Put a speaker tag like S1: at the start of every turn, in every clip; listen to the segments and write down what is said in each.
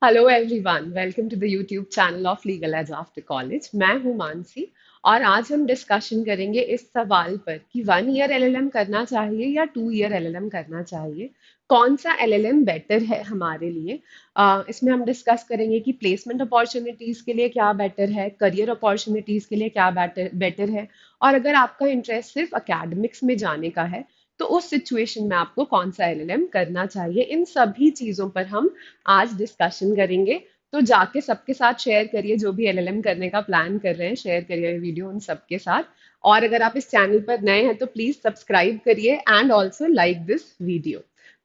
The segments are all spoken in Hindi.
S1: Hello everyone, welcome to the YouTube channel of legal age after college. मैं हूं मानसी और आज हम डिस्कशन करेंगे इस सवाल पर कि 1 ईयर एलएलएम करना चाहिए या 2 ईयर एलएलएम करना चाहिए। कौन सा एलएलएम बेटर है हमारे लिए। इसमें हम डिस्कस करेंगे कि प्लेसमेंट अपॉर्चुनिटीज़ के लिए क्या बेटर है, करियर अपॉर्चुनिटीज़ के लिए क्या बेटर बेटर है, और अगर आपका इंटरेस्ट सिर्फ अकेडमिक्स में जाने का है तो उस सिचुएशन में आपको कौन सा एलएलएम करना चाहिए। इन सभी चीज़ों पर हम आज डिस्कशन करेंगे। तो जाके सबके साथ शेयर करिए, जो भी एलएलएम करने का प्लान कर रहे हैं शेयर करिए वीडियो उन सबके साथ। और अगर आप इस चैनल पर नए हैं तो प्लीज सब्सक्राइब करिए and also like this video.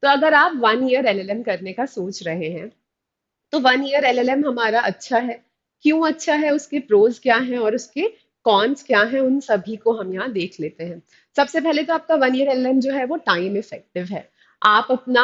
S1: तो अगर आप 1 ईयर एलएलएम करने का सोच रहे हैं तो 1 ईयर एलएलएम हमारा अच्छा है। क्यों अच्छा है, उसके प्रोज क्या हैं और उसके कॉन्स क्या हैं, उन सभी को हम यहाँ देख लेते हैं। सबसे पहले तो आपका 1 ईयर एलएलएम जो है वो टाइम इफेक्टिव है। आप अपना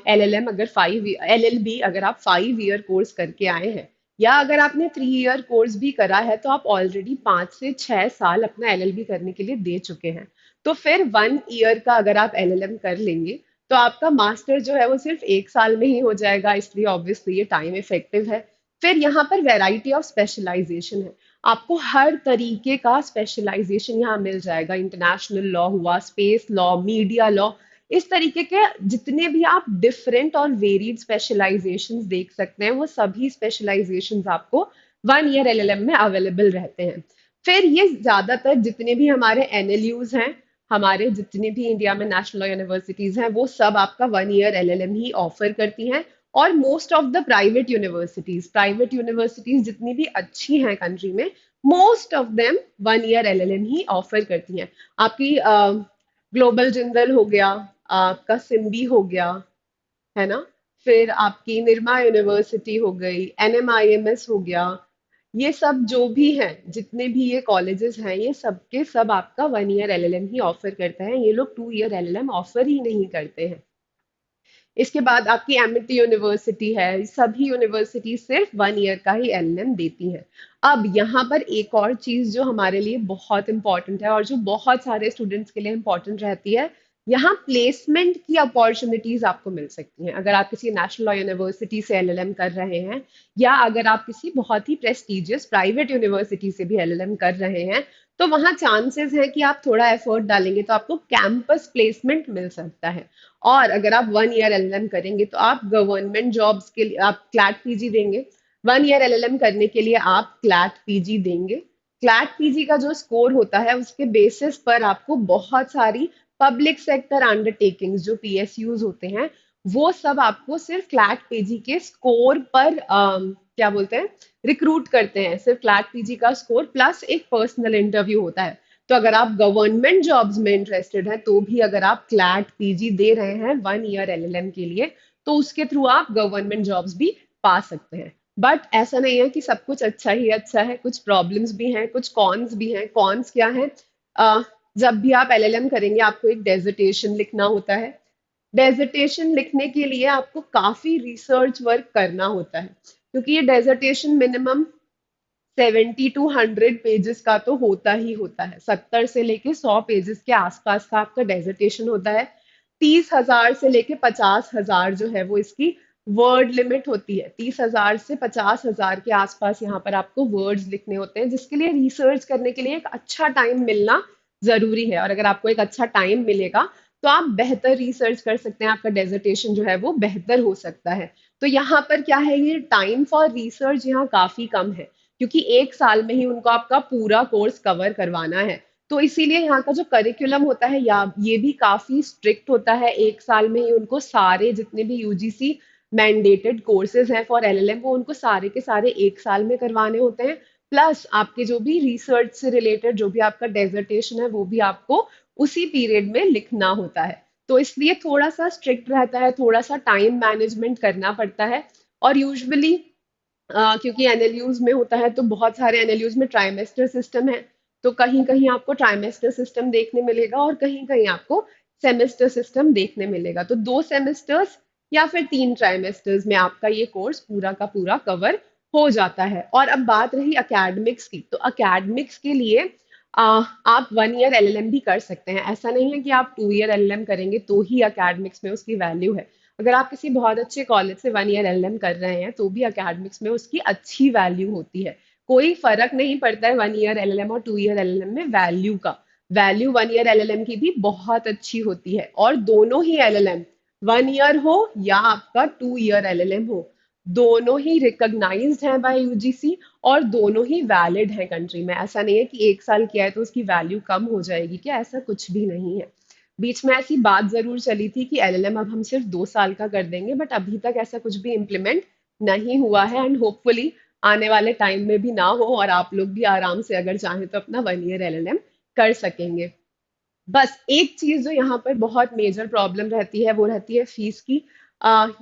S1: एलएलएम अगर 5 एलएलबी अगर आप 5 ईयर कोर्स करके आए हैं, या अगर आपने 3 ईयर कोर्स भी करा है, तो आप ऑलरेडी 5 से 6 साल अपना एलएलबी करने के लिए दे चुके हैं। तो फिर 1 ईयर का अगर आप एलएलएम कर लेंगे तो आपका मास्टर जो है वो सिर्फ 1 साल में ही हो जाएगा, इसलिए ऑब्वियसली ये टाइम इफेक्टिव है। फिर यहाँ पर वैरायटी ऑफ स्पेशलाइजेशन है। आपको हर तरीके का स्पेशलाइजेशन यहाँ मिल जाएगा। इंटरनेशनल लॉ हुआ, स्पेस लॉ, मीडिया लॉ, इस तरीके के जितने भी आप डिफरेंट और वेरिड स्पेशलाइजेशंस देख सकते हैं, वो सभी स्पेशलाइजेशंस आपको 1 ईयर एलएलएम में अवेलेबल रहते हैं। फिर ये ज्यादातर जितने भी हमारे एनएलयूज हैं, हमारे जितनी भी इंडिया में नेशनल यूनिवर्सिटीज हैं, वो सब आपका 1 ईयर एलएलएम ही ऑफर करती हैं। और most of the private universities जितनी भी अच्छी हैं कंट्री में, most of them 1 year LLM he offer करती हैं। आपकी ग्लोबल जिंदल हो गया, आपका सिम्बी हो गया, है ना, फिर आपकी निर्मा यूनिवर्सिटी हो गई, एनएमआईएमएस हो गया, ये सब जो भी हैं, जितने भी ये कॉलेजेस हैं, ये सब के सब आपका 1 ईयर एलएलएम ही ऑफर करते हैं। ये लोग 2 ईयर एलएलएम ऑफर ही नहीं करते हैं। इसके बाद आपकी एमिटी यूनिवर्सिटी है, सभी यूनिवर्सिटी सिर्फ 1 ईयर का ही एलएलएम देती हैं। अब यहाँ पर एक और चीज जो हमारे लिए बहुत इंपॉर्टेंट है और जो बहुत सारे स्टूडेंट्स के लिए इंपॉर्टेंट रहती है, यहाँ प्लेसमेंट की अपॉर्चुनिटीज आपको मिल सकती हैं। अगर आप किसी नेशनल लॉ यूनिवर्सिटी से एलएलएम कर रहे हैं, या अगर आप किसी बहुत ही प्रेस्टिजियस प्राइवेट यूनिवर्सिटी से भी एलएलएम कर रहे हैं, तो वहाँ चांसेस है कि आप थोड़ा एफर्ट डालेंगे तो आपको कैंपस प्लेसमेंट मिल सकता है। और अगर आप 1 ईयर एलएलएम करेंगे तो आप गवर्नमेंट जॉब्स के लिए आप क्लैट पीजी देंगे। 1 ईयर एलएलएम करने के लिए आप क्लैट पीजी देंगे। क्लैट पीजी का जो स्कोर होता है, उसके बेसिस पर आपको बहुत सारी पब्लिक सेक्टर अंडरटेकिंग्स जो पीएसयूज होते हैं, वो सब आपको सिर्फ क्लैट पीजी के स्कोर पर क्या बोलते हैं, रिक्रूट करते हैं। सिर्फ क्लैट पीजी का स्कोर प्लस एक पर्सनल इंटरव्यू होता है। तो अगर आप गवर्नमेंट जॉब्स में इंटरेस्टेड हैं, तो भी अगर आप क्लैट पीजी दे रहे हैं 1 ईयर एलएलएम के लिए, तो उसके थ्रू आप गवर्नमेंट जॉब्स भी पा सकते हैं। बट ऐसा नहीं है कि सब कुछ अच्छा ही अच्छा है, कुछ प्रॉब्लम्स भी हैं, कुछ कॉन्स भी हैं। कॉन्स क्या है? अ, जब भी आप एलएलएम करेंगे आपको एक डेजर्टेशन लिखना होता है। डेजर्टेशन लिखने के लिए आपको काफी रिसर्च वर्क करना होता है, क्योंकि ये डेजर्टेशन मिनिमम 70 to 100 पेजेस का तो होता ही होता है। 70 से लेके 100 पेजेस के आसपास का आपका डेजर्टेशन होता है। 30,000 से लेके 50,000 जो है वो इसकी वर्ड लिमिट होती है। 30,000 से 50,000 के आसपास यहाँ पर आपको वर्ड्स लिखने होते हैं, जिसके लिए रिसर्च करने के लिए एक अच्छा टाइम मिलना जरूरी है। और अगर आपको एक अच्छा टाइम मिलेगा तो आप बेहतर रिसर्च कर सकते हैं, आपका डेजर्टेशन जो है वो बेहतर हो सकता है। तो यहाँ पर क्या है, ये टाइम फॉर रिसर्च यहाँ काफी कम है, क्योंकि 1 साल में ही उनको आपका पूरा कोर्स कवर करवाना है। तो इसीलिए यहाँ का जो करिकुलम होता है या ये भी काफी स्ट्रिक्ट होता है। 1 साल में ही उनको सारे जितने भी यूजीसी मैंडेटेड कोर्सेज हैं फॉर एलएलएम, वो उनको सारे के सारे 1 साल में करवाने होते हैं। प्लस आपके जो भी रिसर्च से रिलेटेड जो भी आपका डेजर्टेशन है, वो भी आपको उसी पीरियड में लिखना होता है। तो इसलिए थोड़ा सा स्ट्रिक्ट रहता है, थोड़ा सा टाइम मैनेजमेंट करना पड़ता है। और यूजुअली क्योंकि एनएलयूज में होता है, तो बहुत सारे एनएलयूज में ट्राइमेस्टर सिस्टम है। तो कहीं कहीं आपको ट्राइमेस्टर सिस्टम देखने मिलेगा और कहीं कहीं आपको सेमेस्टर सिस्टम देखने मिलेगा। तो 2 सेमेस्टर्स या फिर 3 ट्राइमेस्टर्स में आपका ये कोर्स पूरा का पूरा कवर हो जाता है। और अब बात रही अकेडमिक्स की, तो अकेडमिक्स के लिए आप 1 ईयर एलएलएम भी कर सकते हैं। ऐसा नहीं है कि आप 2 ईयर एलएलएम करेंगे तो ही अकेडमिक्स में उसकी वैल्यू है। अगर आप किसी बहुत अच्छे कॉलेज से 1 ईयर एलएलएम कर रहे हैं तो भी एकेडमिक्स में उसकी अच्छी वैल्यू होती है। कोई फर्क नहीं पड़ता है 1 ईयर एलएलएम और 2 ईयर एलएलएम में वैल्यू का। वैल्यू 1 ईयर एलएलएम की भी बहुत अच्छी होती है, और दोनों ही एलएलएम 1 ईयर हो या आपका 2 ईयर एलएलएम हो, दोनों ही रिकॉग्नाइज्ड हैं बाय यूजीसी, और दोनों ही वैलिड हैं कंट्री में। ऐसा नहीं है कि 1 साल किया है तो उसकी वैल्यू कम हो जाएगी, क्या ऐसा कुछ भी नहीं है। बीच में ऐसी बात जरूर चली थी कि एलएलएम अब हम सिर्फ 2 साल का कर देंगे, बट अभी तक ऐसा कुछ भी इम्प्लीमेंट नहीं हुआ है, एंड होपफुली आने वाले टाइम में भी ना हो, और आप लोग भी आराम से अगर चाहें तो अपना 1 ईयर एलएलएम कर सकेंगे। बस एक चीज जो यहाँ पर बहुत मेजर प्रॉब्लम रहती है वो रहती है फीस की।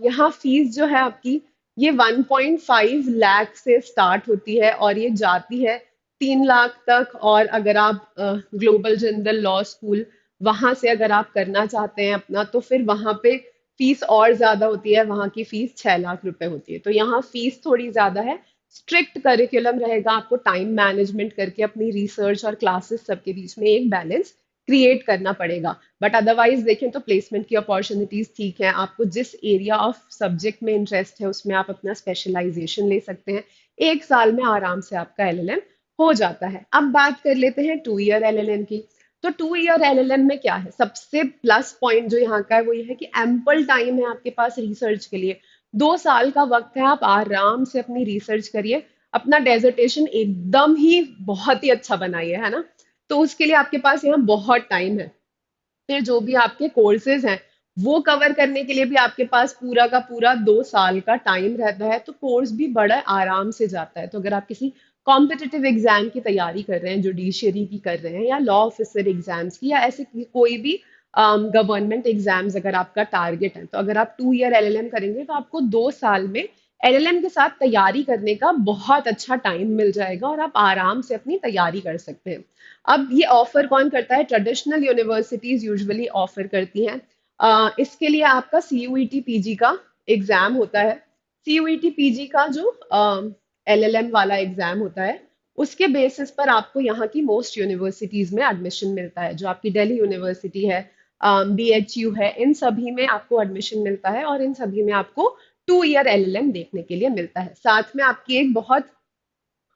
S1: यहाँ फीस जो है आपकी, ये 1.5 लाख से स्टार्ट होती है और ये जाती है 3 लाख तक। और अगर आप ग्लोबल जनरल लॉ स्कूल वहां से अगर आप करना चाहते हैं अपना, तो फिर वहां पे फीस और ज्यादा होती है, वहां की फीस 6 लाख रुपए होती है। तो यहाँ फीस थोड़ी ज्यादा है। स्ट्रिक्ट करिकुलम रहेगा, आपको टाइम मैनेजमेंट करके अपनी रिसर्च और क्लासेस सबके बीच में एक बैलेंस क्रिएट करना पड़ेगा। बट अदरवाइज देखें तो प्लेसमेंट की अपॉर्चुनिटीज ठीक है, आपको जिस एरिया ऑफ सब्जेक्ट में इंटरेस्ट है उसमें आप अपना स्पेशलाइजेशन ले सकते हैं। 1 साल में आराम से आपका एलएलएम हो जाता है। अब बात कर लेते हैं 2 ईयर एलएलएम की। तो 2 ईयर एलएलएम में क्या है, सबसे प्लस पॉइंट जो यहाँ का है वो ये है कि एम्पल टाइम है आपके पास रिसर्च के लिए। 2 साल का वक्त है, आप आराम से अपनी रिसर्च करिए, अपना डेजर्टेशन एकदम ही बहुत ही अच्छा बनाइए, है ना। तो उसके लिए आपके पास यहाँ बहुत टाइम है। फिर जो भी आपके कोर्सेज हैं वो कवर करने के लिए भी आपके पास पूरा का पूरा 2 साल का टाइम रहता है, तो कोर्स भी बड़ा आराम से जाता है। तो अगर आप किसी कॉम्पिटिटिव एग्जाम की तैयारी कर रहे हैं, जुडिशियरी की कर रहे हैं, या लॉ ऑफिसर एग्जाम्स की, या ऐसे कोई भी गवर्नमेंट एग्जाम्स अगर आपका टारगेट है, तो अगर आप 2 ईयर एलएलएम करेंगे तो आपको 2 साल में एलएलएम के साथ तैयारी करने का बहुत अच्छा टाइम मिल जाएगा, और आप आराम से अपनी तैयारी कर सकते हैं। अब ये ऑफर कौन करता है, ट्रेडिशनल यूनिवर्सिटीज यूजुअली ऑफर करती हैं। इसके लिए आपका सीयूईटी पीजी का एग्जाम होता है। सीयूईटी पीजी का जो एलएलएम वाला एग्जाम होता है, उसके बेसिस पर आपको यहाँ की मोस्ट यूनिवर्सिटीज में एडमिशन मिलता है। जो आपकी दिल्ली यूनिवर्सिटी है, बीएचयू है, इन सभी में आपको एडमिशन मिलता है, और इन सभी में आपको 2 ईयर एलएलएम देखने के लिए मिलता है। साथ में आपकी एक बहुत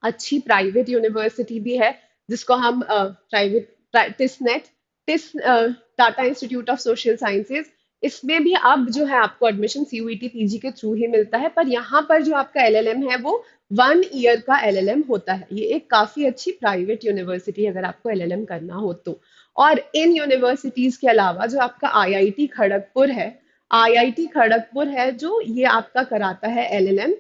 S1: अच्छी प्राइवेट यूनिवर्सिटी भी है, जिसको हम private TISSNET, TISS Tata institute of social sciences, इसमें भी अब जो है आपको एडमिशन सीयूईटी पीजी के थ्रू ही मिलता है। पर यहाँ पर जो आपका एलएलएम है वो 1 ईयर का एलएलएम होता है। ये एक काफी अच्छी प्राइवेट यूनिवर्सिटी है अगर आपको एलएलएम करना हो तो। और इन यूनिवर्सिटीज के अलावा जो आपका आईआईटी खड़गपुर है, आईआईटी खड़गपुर है जो ये आपका कराता है एलएलएम।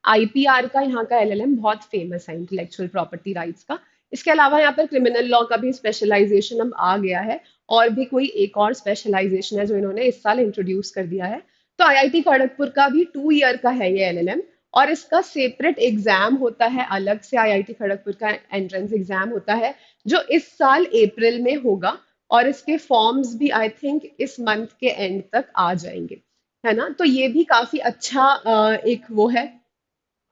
S1: आईपीआर का यहाँ का एलएलएम बहुत फेमस है इंटेलेक्चुअल प्रॉपर्टी राइट्स का। इसके अलावा यहाँ पर क्रिमिनल लॉ का भी स्पेशलाइजेशन अब आ गया है, और भी कोई एक और स्पेशलाइजेशन है जो इन्होंने इस साल इंट्रोड्यूस कर दिया है। तो आईआईटी खड़गपुर का भी 2 ईयर का है ये एलएलएम, और इसका सेपरेट एग्जाम होता है, अलग से आईआईटी खड़गपुर का एंट्रेंस एग्जाम होता है, जो इस साल अप्रैल में होगा। और इसके फॉर्म्स भी आई थिंक इस मंथ के एंड तक आ जाएंगे, है ना। तो ये भी काफी अच्छा एक वो है,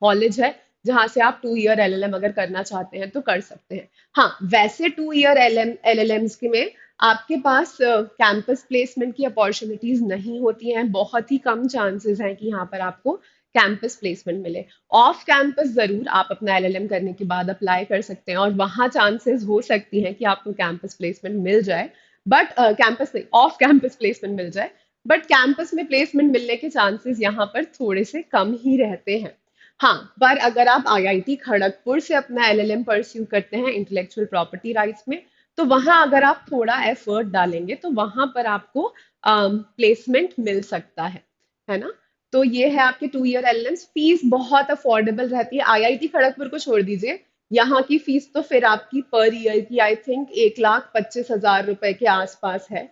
S1: कॉलेज है, जहां से आप 2 ईयर एलएलएम अगर करना चाहते हैं तो कर सकते हैं। हाँ, वैसे 2 ईयर एलएलएम्स के में आपके पास कैंपस प्लेसमेंट की अपॉर्चुनिटीज नहीं होती हैं, बहुत ही कम चांसेस हैं कि यहाँ पर आपको कैंपस प्लेसमेंट मिले। ऑफ कैंपस जरूर आप अपना एलएलएम करने के बाद अप्लाई कर सकते हैं, और वहाँ चांसेस हो सकती हैं कि आपको कैंपस प्लेसमेंट मिल जाए। बट कैंपस नहीं, ऑफ कैंपस प्लेसमेंट मिल जाए। बट कैंपस में प्लेसमेंट मिलने के चांसेस यहाँ पर थोड़े से कम ही रहते हैं। हाँ, पर अगर आप आईआईटी खड़गपुर से अपना एलएलएम परस्यू करते हैं इंटेलेक्चुअल प्रॉपर्टी राइट्स में, तो वहां अगर आप थोड़ा एफर्ट डालेंगे तो वहां पर आपको प्लेसमेंट मिल सकता है ना। तो ये है आपके 2 ईयर एलएलएम। फीस बहुत अफोर्डेबल रहती है, आईआईटी खड़गपुर को छोड़ दीजिए, यहाँ की फीस तो फिर आपकी पर ईयर की आई थिंक 1,25,000 रुपए के आसपास है,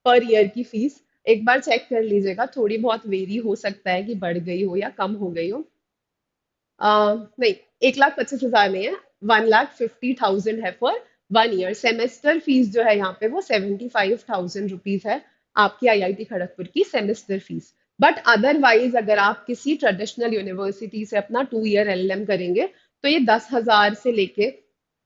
S1: पर ईयर की फीस। एक बार चेक कर लीजिएगा, थोड़ी बहुत वेरी हो सकता है कि बढ़ गई हो या कम हो गई हो। नहीं, 1,25,000 नहीं है, 1,50,000 है फॉर 1 ईयर। सेमेस्टर फीस जो है यहाँ पे वो 75,000 रुपीज है, आपकी आईआईटी खड़गपुर की सेमेस्टर फीस। बट अदरवाइज अगर आप किसी ट्रेडिशनल यूनिवर्सिटी से अपना 2 ईयर एलएलएम करेंगे, तो ये 10,000 से लेके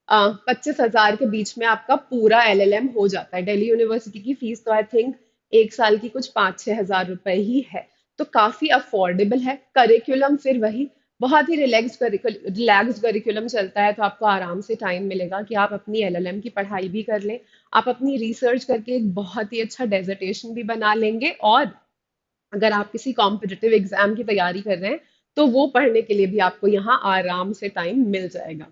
S1: 25,000 के बीच में आपका पूरा एलएलएम हो जाता है। दिल्ली यूनिवर्सिटी की फीस तो आई थिंक एक साल की कुछ 5-6 हज़ार रुपए ही है। तो काफी अफोर्डेबल है। करिकुलम फिर वही बहुत ही रिलैक्स करिकुलम चलता है, तो आपको आराम से टाइम मिलेगा कि आप अपनी एलएलएम की पढ़ाई भी कर लें, आप अपनी रिसर्च करके एक बहुत ही अच्छा डेजर्टेशन भी बना लेंगे, और अगर आप किसी कॉम्पिटिटिव एग्जाम की तैयारी कर रहे हैं तो वो पढ़ने के लिए भी आपको यहाँ आराम से टाइम मिल जाएगा।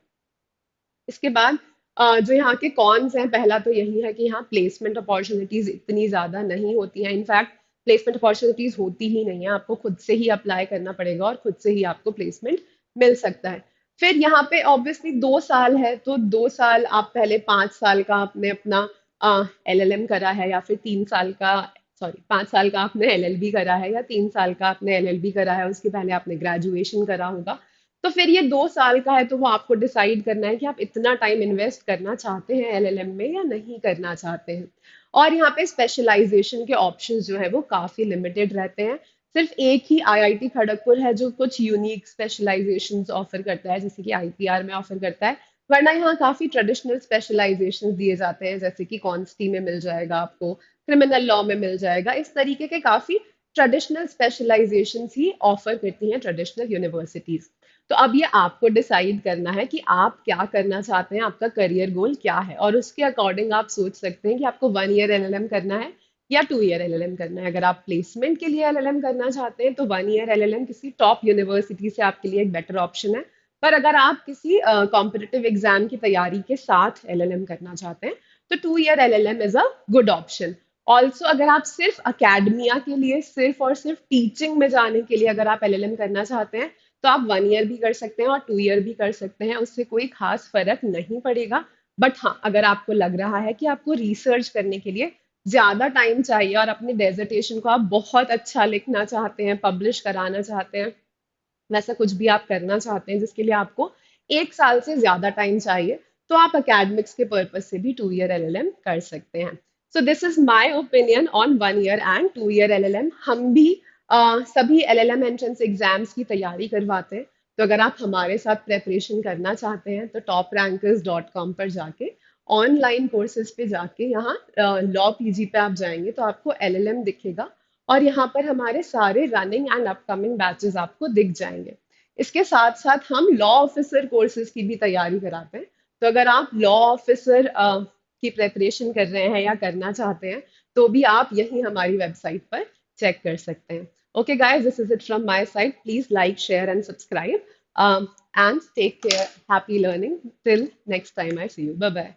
S1: इसके बाद जो यहाँ के कॉन्स हैं, पहला तो यही है कि यहाँ प्लेसमेंट अपॉर्चुनिटीज इतनी ज़्यादा नहीं होती हैं। इनफैक्ट प्लेसमेंट अपॉर्चुनिटीज होती ही नहीं है, आपको खुद से ही अप्लाई करना पड़ेगा और खुद से ही आपको प्लेसमेंट मिल सकता है। फिर यहाँ पे ऑब्वियसली 2 साल है, तो 2 साल आप पहले 5 साल का आपने अपना एलएलएम करा है, या फिर 3 साल का, सॉरी 5 साल का आपने एलएलबी करा है, या 3 साल का आपने एलएलबी करा है, उसके पहले आपने ग्रेजुएशन करा होगा। तो फिर ये 2 साल का है, तो वो आपको डिसाइड करना है कि आप इतना टाइम इन्वेस्ट करना चाहते हैं एलएलएम में या नहीं करना चाहते हैं। और यहाँ पे स्पेशलाइजेशन के ऑप्शंस जो है वो काफी लिमिटेड रहते हैं। सिर्फ एक ही आईआईटी खड़गपुर है जो कुछ यूनिक स्पेशलाइजेशंस ऑफर करता है, जैसे कि आईपीआर में ऑफर करता है। वरना यहाँ काफी ट्रेडिशनल स्पेशलाइजेशंस दिए जाते हैं, जैसे कि कॉन्स्टी में मिल जाएगा आपको, क्रिमिनल लॉ में मिल जाएगा। इस तरीके के काफी ट्रेडिशनल स्पेशलाइजेशंस ही ऑफर करती हैं ट्रेडिशनल यूनिवर्सिटीज। तो अब ये आपको डिसाइड करना है कि आप क्या करना चाहते हैं, आपका करियर गोल क्या है, और उसके अकॉर्डिंग आप सोच सकते हैं कि आपको 1 ईयर एलएलएम करना है या 2 ईयर एलएलएम करना है। अगर आप प्लेसमेंट के लिए एलएलएम करना चाहते हैं तो 1 ईयर एलएलएम किसी टॉप यूनिवर्सिटी से आपके लिए एक बेटर ऑप्शन है। पर अगर आप किसी कॉम्पिटिटिव एग्जाम की तैयारी के साथ एलएलएम करना चाहते हैं तो 2 year LLM is a good option. Also अगर आप सिर्फ अकेडमिया के लिए, सिर्फ और सिर्फ टीचिंग में जाने के लिए अगर आप एलएलएम करना चाहते हैं तो आप 1 ईयर भी कर सकते हैं और 2 ईयर भी कर सकते हैं, उससे कोई खास फर्क नहीं पड़ेगा। बट हाँ, अगर आपको लग रहा है कि आपको रिसर्च करने के लिए ज्यादा टाइम चाहिए और अपने डेजर्टेशन को आप बहुत अच्छा लिखना चाहते हैं, पब्लिश कराना चाहते हैं, वैसा कुछ भी आप करना चाहते हैं जिसके लिए आपको 1 साल से ज्यादा टाइम चाहिए, तो आप एकेडमिक्स के पर्पज से भी 2 ईयर एलएलएम कर सकते हैं। So this is my opinion on 1 year and 2 year LLM. हम भी सभी एलएलएम एंट्रेंस एग्जाम्स की तैयारी करवाते हैं। तो अगर आप हमारे साथ प्रेपरेशन करना चाहते हैं तो toprankers.com पर जाके ऑनलाइन कोर्सेज पे जाके यहाँ लॉ पीजी पे आप जाएंगे तो आपको एलएलएम दिखेगा, और यहाँ पर हमारे सारे रनिंग एंड अपकमिंग बैचेस आपको दिख जाएंगे। इसके साथ साथ हम लॉ ऑफिसर कोर्सेज की भी तैयारी कराते हैं। तो अगर आप लॉ ऑफिसर की प्रेपरेशन कर रहे हैं या करना चाहते हैं तो भी आप यही हमारी वेबसाइट पर चेक कर सकते हैं। Okay guys, this is it from my side. Please like, share and subscribe, and take care. Happy learning till next time I see you. Bye bye.